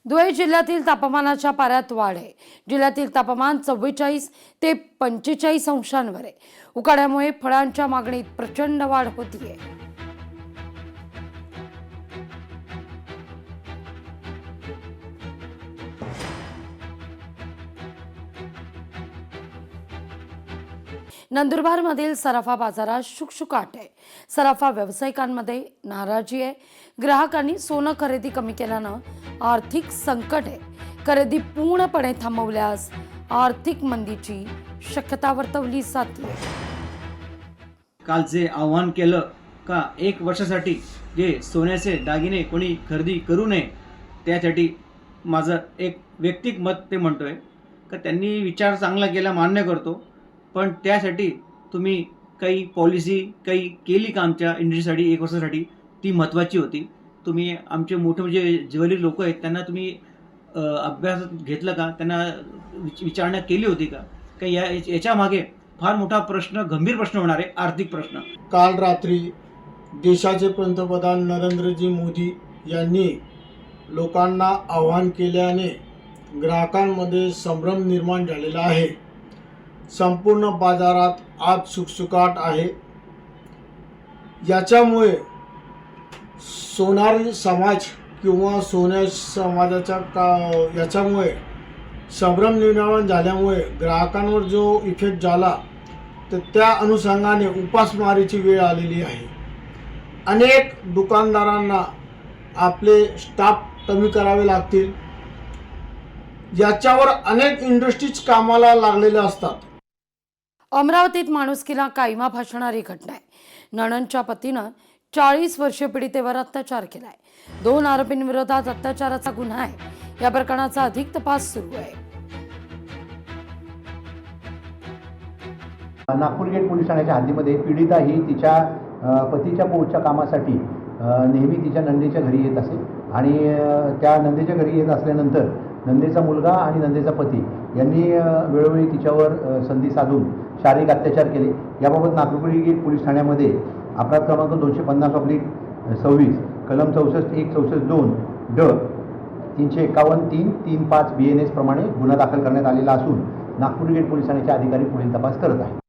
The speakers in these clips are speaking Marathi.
धुळे जिल्ह्यातील तापमानाच्या पाऱ्यात वाढ आहे। जिल्ह्यातील तापमान 44 ते 45 अंशांवर आहे। उकाड्यामुळे फळांच्या मागणीत प्रचंड वाढ होतीये। नंदुरबारमधील सराफा बाजारात शुकशुकाट आहे। सराफा व्यावसायिकांमध्ये नाराजी आहे। ग्राहकांनी सोनं खरेदी कमी केल्यानं आर्थिक संकट आहे। खरेदी पूर्णपणे थांबवल्यास आर्थिक मंदीची शक्यता वर्तवली जाते। काल जे आव्हान केलं का 1 वर्षासाठी जे सोन्याचे दागिने कोणी खरेदी करू नये, त्यासाठी माझं एक वैयक्तिक मत ते म्हणतोय का त्यांनी विचार चांगला केला, मान्य करतो, पण त्यासाठी तुम्ही काही पॉलिसी काही केली का आमच्या इंडस्ट्रीसाठी 1 वर्षासाठी? ती महत्त्वाची होती। तुम्ही आमचे मोठे म्हणजे ज्वेलरी लोक आहेत त्यांना तुम्ही अभ्यासात घेतलं का? त्यांना विचारणा केली होती का? काही याच्या मागे फार मोठा प्रश्न, गंभीर प्रश्न होणार आहे, आर्थिक प्रश्न। काल रात्री देशाचे पंतप्रधान नरेंद्रजी मोदी यांनी लोकांना आवाहन केल्याने ग्राहकांमध्ये संभ्रम निर्माण झालेला आहे। संपूर्ण बाजारात आज शुकशुकाट आहे। याच्यामुळे सोनारी समाज किंवा सोन्या समाजाच्या याच्यामुळे संभ्रम निर्माण झाल्यामुळे ग्राहकांवर जो इफेक्ट झाला तर त्या अनुषंगाने उपासमारीची वेळ आलेली आहे। अनेक दुकानदारांना आपले स्टाफ कमी करावे लागतील। याच्यावर अनेक इंडस्ट्रीज कामाला लागलेल्या असतात। अमरावतीत माणुसकीला कायमा भासणारी घटना आहे। नणंदच्या पतीनं 40 वर्षीय पीडितेवर अत्याचार केलाय। 2 आरोपींविरोधात अत्याचाराचा गुन्हा आहे। या प्रकरणाचा अधिक तपास सुरू आहे। नागपूर गेट पोलीस ठाण्याच्या हद्दीमध्ये पीडिता ही तिच्या पतीच्या पोटच्या कामासाठी नेहमी तिच्या नंदेच्या घरी येत असे आणि त्या नंदेच्या घरी येत असल्यानंतर नंदेचा मुलगा आणि नंदेचा पती यांनी वेळोवेळी तिच्यावर संधी साधून शारीरिक अत्याचार केले। याबाबत नागपूर गेट पोलीस ठाण्यामध्ये अपराध क्रमांक 250/26 कलम 64(1), 64(2) ड 351(3)(3)(5) BNS प्रमाणे गुन्हा दाखल करण्यात आलेला असून नागपूर गेट पोलीस ठाण्याचे अधिकारी पुढील तपास करत आहेत।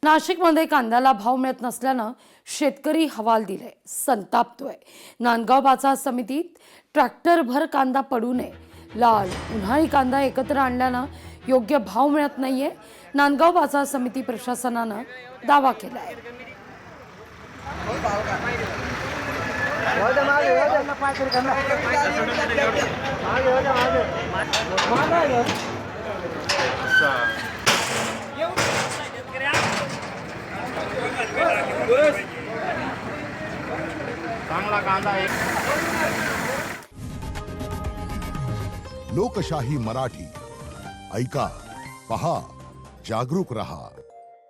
नाशिकमध्ये कांद्याला भाव मिळत नसल्यानं शेतकरी हवालदिल आहे, संतापतोय। नांदगाव बाजार समितीत ट्रॅक्टरभर कांदा पडू नये, लाल उन्हाळी कांदा एकत्र आणल्यानं योग्य भाव मिळत नाहीये। नांदगाव बाजार समिती प्रशासनानं दावा केलाय। लोकशाही मराठी ऐका, पहा, जागरूक रहा।